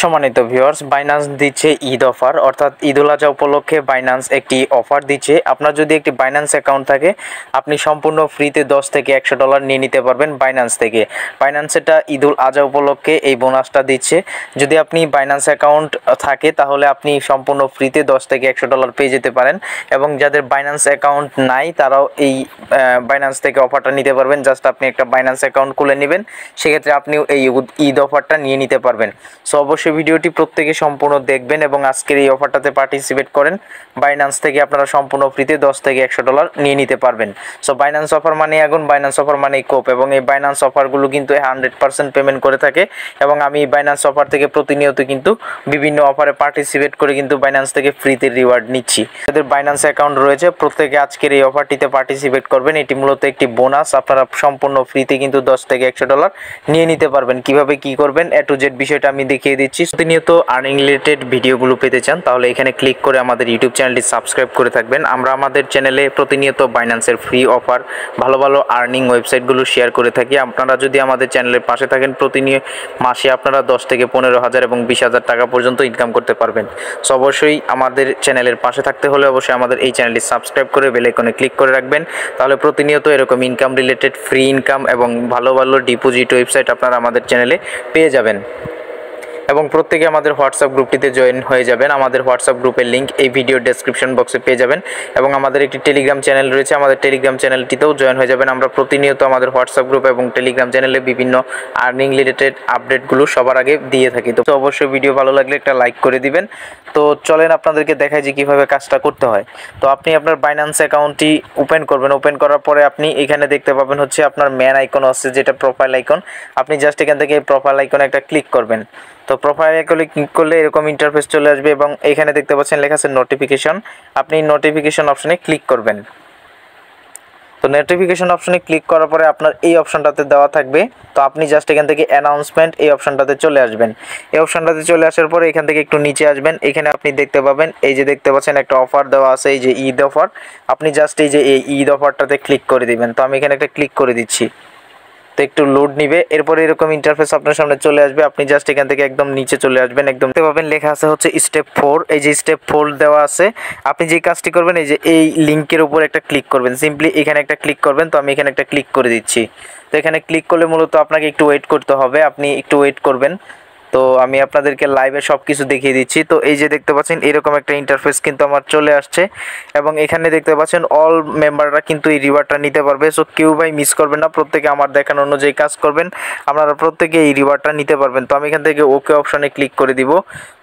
সম্মানিত viewers, Binance দিচ্ছে Eid offer, অর্থাৎ ঈদ উল আজহা উপলক্ষে বাইন্যান্স একটি অফার দিচ্ছে। আপনার যদি একটি বাইন্যান্স অ্যাকাউন্ট থাকে, আপনি সম্পূর্ণ ফ্রিতে $10 থেকে $100 নিয়ে নিতে পারবেন বাইন্যান্স থেকে। বাইন্যান্স এটা ঈদ উল আজহা উপলক্ষে এই বোনাসটা দিচ্ছে। যদি আপনি বাইন্যান্স অ্যাকাউন্ট থাকে তাহলে আপনি সম্পূর্ণ ফ্রিতে $10 থেকে $100 পেয়ে যেতে পারেন, এবং যাদের বাইন্যান্স অ্যাকাউন্ট নাই তারাও এই বাইন্যান্স থেকে অফারটা নিতে পারবেন। জাস্ট আপনি একটা বাইন্যান্স অ্যাকাউন্ট খুলে নেবেন, সেক্ষেত্রে আপনিও এই ঈদ অফারটা নিয়ে নিতে পারবেন। সো অবশ্যই ভিডিওটি প্রত্যেকে সম্পূর্ণ দেখবেন এবং আজকের এই অফারটাতে পার্টিসিপেট করেন। বাইন্যান্স থেকে আপনারা সম্পূর্ণ ফ্রিতে $10 থেকে $100 নিয়ে নিতে পারবেন। সো বাইন্যান্স অফার মানে আগুন, বাইন্যান্স অফার মানে কোপ, এবং এই বাইন্যান্স অফারগুলো কিন্তু 100% পেমেন্ট করে থাকে, এবং আমি এই বাইন্যান্স অফার থেকে প্রতিনিয়ত কিন্তু বিভিন্ন অফারে পার্টিসিপেট করে কিন্তু বাইন্যান্স থেকে ফ্রিতে রিওয়ার্ড নিচ্ছি। যাদের বাইন্যান্স অ্যাকাউন্ট রয়েছে প্রত্যেকে আজকের এই অফারটিতে পার্টিসিপেট করবেন। এটি মূলত একটি বোনাস, আপনারা সম্পূর্ণ ফ্রিতে কিন্তু $10 থেকে $100 নিয়ে নিতে পারবেন। কিভাবে কি করবেন A to Z বিষয়টা আমি দেখিয়ে দিচ্ছি। প্রতিনিয়ত আর্নিং রিলেটেড ভিডিওগুলো পেতে চান তাহলে এখানে ক্লিক করে আমাদের ইউটিউব চ্যানেলটি সাবস্ক্রাইব করে থাকবেন। আমরা আমাদের চ্যানেলে প্রতিনিয়ত বাইন্যান্সের ফ্রি অফার, ভালো ভালো আর্নিং ওয়েবসাইটগুলো শেয়ার করে থাকি। আপনারা যদি আমাদের চ্যানেলের পাশে থাকেন, প্রতিনিয়ত মাসে আপনারা 10 থেকে 15,000 এবং 20,000 টাকা পর্যন্ত ইনকাম করতে পারবেন। সো অবশ্যই আমাদের চ্যানেলের পাশে থাকতে হলে অবশ্যই আমাদের এই চ্যানেলটি সাবস্ক্রাইব করে বেল আইকনে ক্লিক করে রাখবেন। তাহলে প্রতিনিয়ত এরকম ইনকাম রিলেটেড ফ্রি ইনকাম এবং ভালো ভালো ডিপোজিট ওয়েবসাইট আপনারা আমাদের চ্যানেলে পেয়ে যাবেন। এবং প্রত্যেকে আমাদের হোয়াটসঅ্যাপ গ্রুপটিতে জয়েন হয়ে যাবেন। আমাদের হোয়াটসঅ্যাপ গ্রুপের লিঙ্ক এই ভিডিও ডেসক্রিপশন বক্সে পেয়ে যাবেন, এবং আমাদের একটি টেলিগ্রাম চ্যানেল রয়েছে, আমাদের টেলিগ্রাম চ্যানেলটিতেও জয়েন হয়ে যাবেন। আমরা প্রতিনিয়ত আমাদের হোয়াটসঅ্যাপ গ্রুপ এবং টেলিগ্রাম চ্যানেলে বিভিন্ন আর্নিং রিলেটেড আপডেটগুলো সবার আগে দিয়ে থাকি। তো অবশ্যই ভিডিও ভালো লাগলে একটা লাইক করে দিবেন। তো চলেন আপনাদেরকে দেখাই যে কীভাবে কাজটা করতে হয়। তো আপনি আপনার বাইন্যান্স অ্যাকাউন্টটি ওপেন করবেন। ওপেন করার পরে আপনি এখানে দেখতে পাবেন হচ্ছে আপনার ম্যান আইকন আছে, যেটা প্রোফাইল আইকন। আপনি জাস্ট এখান থেকে প্রোফাইল আইকনে একটা ক্লিক করবেন। তো প্রোফাইল আইকনে ক্লিক করলে এরকম ইন্টারফেস চলে আসবে, এবং এখানে দেখতে পাচ্ছেন লেখা আছে নোটিফিকেশন। আপনি নোটিফিকেশন অপশনে ক্লিক করবেন। তো নোটিফিকেশন অপশনে ক্লিক করার পরে আপনার এই অপশনটাতে দেওয়া থাকবে। তো আপনি জাস্ট এখান থেকে অ্যানাউন্সমেন্ট এই অপশনটাতে চলে আসবেন। এই অপশনটাতে চলে আসার পরে এখান থেকে একটু নিচে আসবেন। এখানে আপনি দেখতে পাবেন এই যে দেখতে পাচ্ছেন একটা অফার দেওয়া আছে, এই যে ঈদ অফার। আপনি জাস্ট এই যে এই ঈদ অফারটাতে ক্লিক করে দিবেন। তো আমি এখানে একটা ক্লিক করে দিচ্ছি। তো একটু লোড নিবে, এরপরে এরকম ইন্টারফেস আপনার সামনে চলে আসবে। আপনি জাস্ট এখান থেকে একদম নিচে চলে আসবেন, একদম দেখতে পাবেন লেখা আছে হচ্ছে স্টেপ 4। এই যে স্টেপ 4 দেওয়া আছে। আপনি যে কাজটি করবেন এই যে এই লিঙ্কের উপর একটা ক্লিক করবেন, সিম্পলি এখানে একটা ক্লিক করবেন। তো আমি এখানে একটা ক্লিক করে দিচ্ছি। তো এখানে ক্লিক করলে মূলত আপনাকে একটু ওয়েট করতে হবে, আপনি একটু ওয়েট করবেন। তো আমি আপনাদেরকে লাইভে সব কিছু দেখিয়ে দিচ্ছি। তো এই যে দেখতে পাচ্ছেন এরকম একটা ইন্টারফেস কিন্তু আমার চলে আসছে, এবং এখানে দেখতে পাচ্ছেন অল মেম্বাররা কিন্তু এই রিওয়ার্ডটা নিতে পারবে। সো কেউ ভাই মিস করবেন না, প্রত্যেকে আমার দেখানো অনুযায়ী কাজ করবেন, আপনারা প্রত্যেকে এই রিওয়ার্ডটা নিতে পারবেন। তো আমি এখান থেকে ওকে অপশনে ক্লিক করে দিব।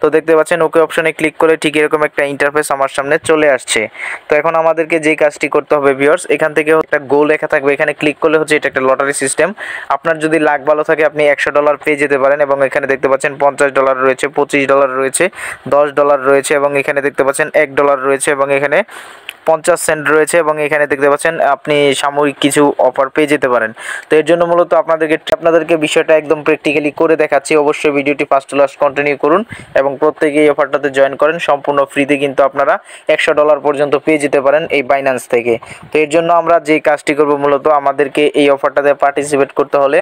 তো দেখতে পাচ্ছেন ওকে অপশনে ক্লিক করে ঠিক এরকম একটা ইন্টারফেস আমার সামনে চলে আসছে। তো এখন আমাদেরকে যে কাজটি করতে হবে ভিউয়ার্স, এখান থেকে একটা গোল লেখা থাকবে, এখানে ক্লিক করলে হচ্ছে এটা একটা লটারি সিস্টেম। আপনার যদি লাক ভালো থাকে আপনি $100 পেয়ে যেতে পারেন, এবং এখানে দেখতে পাচ্ছেন $50 রয়েছে, $25 রয়েছে, $10 রয়েছে, এবং এখানে দেখতে পাচ্ছেন $1 রয়েছে, এবং এখানে 50 সেন্ট রয়েছে, এবং এখানে দেখতে পাচ্ছেন আপনি সাময়িক কিছু অফার পেয়ে যেতে পারেন। তো এর জন্য মূলত আপনাদেরকে বিষয়টা একদম প্র্যাকটিক্যালি করে দেখাচ্ছি। অবশ্যই ভিডিওটি ফার্স্ট টু লাস্ট কন্টিনিউ করুন এবং প্রত্যেকে এই অফারটাতে জয়েন করেন। সম্পূর্ণ ফ্রিতে কিন্তু আপনারা $100 পর্যন্ত পেয়ে যেতে পারেন এই বাইন্যান্স থেকে। তো এর জন্য আমরা যে কাজটি করব, মূলত আমাদেরকে এই অফারটাতে পার্টিসিপেট করতে হলে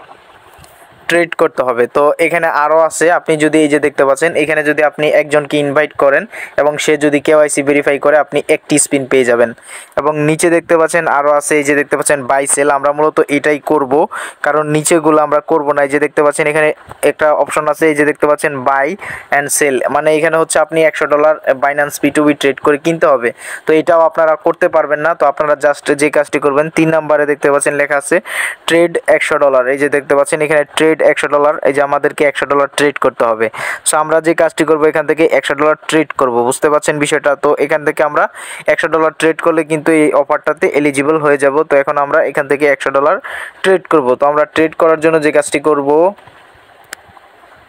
ট্রেড করতে হবে। তো এখানে আরও আছে, আপনি যদি এই যে দেখতে পাচ্ছেন এখানে যদি আপনি একজনকে ইনভাইট করেন এবং সে যদি কেওয়াইসি ভেরিফাই করে আপনি একটি স্পিন পেয়ে যাবেন। এবং নিচে দেখতে পাচ্ছেন আরও আছে, এই যে দেখতে পাচ্ছেন বাই সেল। আমরা মূলত এটাই করব, কারণ নিচেগুলো আমরা করব না। এই যে দেখতে পাচ্ছেন এখানে একটা অপশন আছে, এই যে দেখতে পাচ্ছেন বাই অ্যান্ড সেল, মানে এখানে হচ্ছে আপনি $100 বাইন্যান্স P2B ট্রেড করে কিনতে হবে। তো এটাও আপনারা করতে পারবেন না। তো আপনারা জাস্ট যে কাজটি করবেন, 3 নম্বরে দেখতে পাচ্ছেন লেখা আছে ট্রেড $100। এই যে দেখতে পাচ্ছেন এখানে ট্রেড $100, এই যে আমাদেরকে $100 ট্রেড করতে হবে। সো আমরা যে কাজটি করব এখান থেকে $100 ট্রেড করব, বুঝতে পারছেন বিষয়টা। তো এখান থেকে আমরা $100 ট্রেড করলে কিন্তু এই অফারটাতে এলিজিবল হয়ে যাব। তো এখন আমরা এখান থেকে $100 ট্রেড করব। তো আমরা ট্রেড করার জন্য যে কাজটি করব,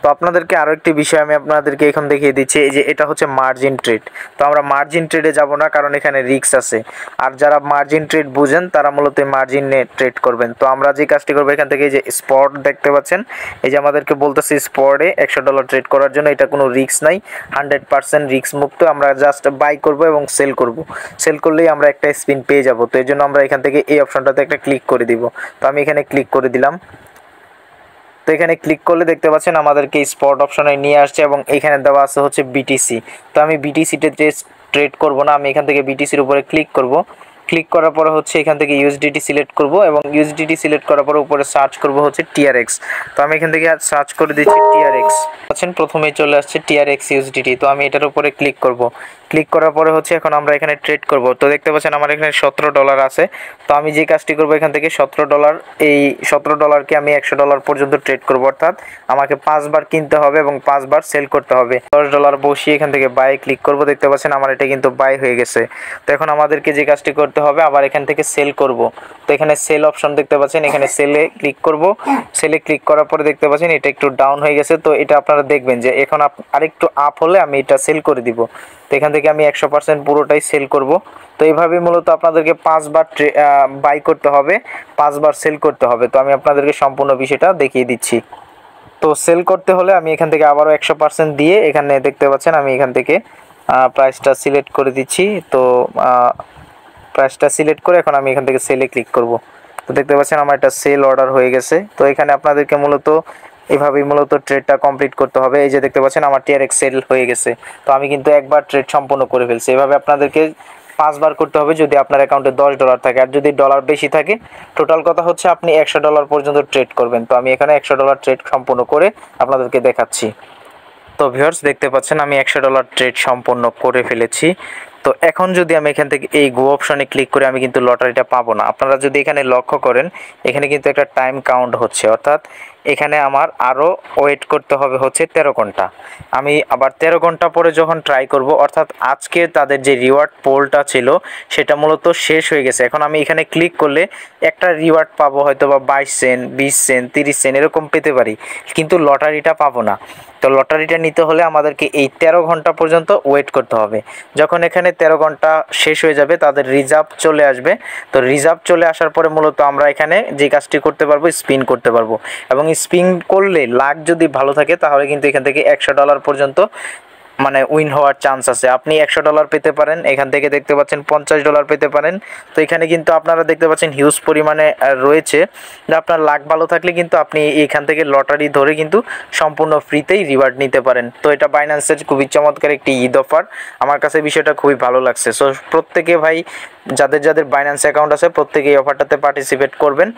তো আপনাদেরকে আরও একটি বিষয় আমি আপনাদেরকে এখন দেখিয়ে দিচ্ছি, এই যে এটা হচ্ছে মার্জিন ট্রেড। তো আমরা মার্জিন ট্রেডে যাব না, কারণ এখানে রিস্ক আছে। আর যারা মার্জিন ট্রেড বুঝেন তারা মূলত মার্জিনে ট্রেড করবেন। তো আমরা যে কাজটি করবো এখান থেকে এই যে স্পট দেখতে পাচ্ছেন, এই যে আমাদেরকে বলতেছে স্পটে $100 ট্রেড করার জন্য। এটা কোনো রিস্ক নাই, 100% রিস্ক মুক্ত। আমরা জাস্ট বাই করব এবং সেল করব। সেল করলেই আমরা একটা স্পিন পেয়ে যাব। তো এই জন্য আমরা এখান থেকে এই অপশনটাতে একটা ক্লিক করে দিব। তো আমি এখানে ক্লিক করে দিলাম। তো এখানে ক্লিক করলে দেখতে পাচ্ছেন আমাদেরকে স্পট অপশনে নিয়ে আসছে এবং এখানে দেওয়া আছে হচ্ছে বিটিসি। তো আমি বিটিসিতে ট্রেড করব না, আমি এখান থেকে বিটিসির উপরে ক্লিক করব। ক্লিক করার পরে হচ্ছে এখান থেকে ইউএসডিটি সিলেক্ট করব এবং ইউএসডিটি সিলেক্ট করার পরে উপরে সার্চ করব হচ্ছে টিআরএক্স। তো আমি এখান থেকে সার্চ করে দিচ্ছি টিআরএক্স। আছেন প্রথমেই চলে আসছে টিআরএক্স ইউএসডিটি। তো আমি এটার উপরে ক্লিক করব। ক্লিক করার পরে হচ্ছে এখন আমরা এখানে ট্রেড করব। তো দেখতে পাচ্ছেন আমার এখানে $17 আছে। তো আমি যে কাজটি করব এখান থেকে $17, এই $17কে আমি $100 পর্যন্ত ট্রেড করব, অর্থাৎ আমাকে 5 বার কিনতে হবে এবং 5 বার সেল করতে হবে। $10 বসিয়ে এখান থেকে বাই ক্লিক করব। দেখতে পাচ্ছেন আমার এটা কিন্তু বাই হয়ে গেছে। তো এখন আমাদেরকে যে কাজটি করতে হবে আবার এখান থেকে সেল করব। তো এখানে সেল অপশন দেখতে পাচ্ছেন, এখানে সেলে ক্লিক করব। সেলে ক্লিক করার পরে দেখতে পাচ্ছেন এটা একটু ডাউন হয়ে গেছে। তো এটা আপনারা দেখবেন যে এখন আরেকটু আপ হলে আমি এটা সেল করে দিব। তো এখান থেকে আমি 100% পুরোটাই সেল করব। তো এইভাবে মূলত আপনাদেরকে 5 বার বাই করতে হবে, 5 বার সেল করতে হবে। তো আমি আপনাদেরকে সম্পূর্ণ বিষয়টা দেখিয়ে দিচ্ছি। তো সেল করতে হলে আমি এখান থেকে আবারও 100% দিয়ে এখানে দেখতে পাচ্ছেন আমি এখান থেকে প্রাইসটা সিলেক্ট করে দিচ্ছি। তো প্রাইসটা সিলেক্ট করে এখন আমি এখান থেকে সেলে ক্লিক করব। তো দেখতে পাচ্ছেন আমার এটা সেল অর্ডার হয়ে গেছে। তো এখানে আপনাদেরকে মূলত এভাবেই মূলত ট্রেডটা কমপ্লিট করতে হবে। এই যে দেখতে পাচ্ছেন আমার টিআরএক্স সেল হয়ে গেছে। তো আমি কিন্তু একবার ট্রেড সম্পূর্ণ করে ফেলছি। এভাবে আপনাদেরকে 5 বার করতে হবে যদি আপনার অ্যাকাউন্টে $10 থাকে, আর যদি ডলার বেশি থাকে টোটাল কথা হচ্ছে আপনি $100 পর্যন্ত ট্রেড করবেন। তো আমি এখানে $100 ট্রেড সম্পূর্ণ করে আপনাদেরকে দেখাচ্ছি। তো ভিউয়ার্স দেখতে পাচ্ছেন আমি $100 ট্রেড সম্পন্ন করে ফেলেছি। তো এখন যদি আমি এখান থেকে এই গো অপশনে ক্লিক করে আমি কিন্তু লটারিটা পাবো না। আপনারা যদি এখানে লক্ষ্য করেন এখানে কিন্তু একটা টাইম কাউন্ট হচ্ছে, অর্থাৎ এখানে আমার আরও ওয়েট করতে হবে হচ্ছে 13 ঘন্টা। আমি আবার 13 ঘন্টা পরে যখন ট্রাই করব, অর্থাৎ আজকে তাদের যে রিওয়ার্ড পোলটা ছিল সেটা মূলত শেষ হয়ে গেছে। এখন আমি এখানে ক্লিক করলে একটা রিওয়ার্ড পাবো হয়তো বা 22 সেন্ট, 20 সেন্ট, 30 সেন্ট এরকম পেতে পারি, কিন্তু লটারিটা পাবো না। তো লটারিটা নিতে হলে আমাদেরকে এই 13 ঘন্টা পর্যন্ত ওয়েট করতে হবে। যখন এখানে 13 ঘন্টা শেষ হয়ে যাবে তাদের রিজার্ভ চলে আসবে। তো রিজার্ভ চলে আসার পরে মূলত আমরা এখানে যে কাজটি করতে পারবো স্পিন করতে পারবো, এবং স্পিন করলে লাক যদি ভালো থাকে তাহলে কিন্তু এখান থেকে $100 পর্যন্ত মানে উইন হওয়ার চান্স আছে। আপনি $100 পেতে পারেন, এখান থেকে দেখতে পাচ্ছেন $50 পেতে পারেন। তো এখানে কিন্তু আপনারা দেখতে পাচ্ছেন হিউজ পরিমাণে রয়েছে, যে আপনার লাক ভালো থাকলে কিন্তু আপনি এখান থেকে লটারি ধরে কিন্তু সম্পূর্ণ ফ্রিতেই রিওয়ার্ড নিতে পারেন। তো এটা বাইন্যান্সের খুবই চমৎকার একটি ঈদ অফার, আমার কাছে বিষয়টা খুবই ভালো লাগছে। সো প্রত্যেকে ভাই যাদের যাদের বাইন্যান্স অ্যাকাউন্ট আছে প্রত্যেকে এই অফারটাতে পার্টিসিপেট করবেন।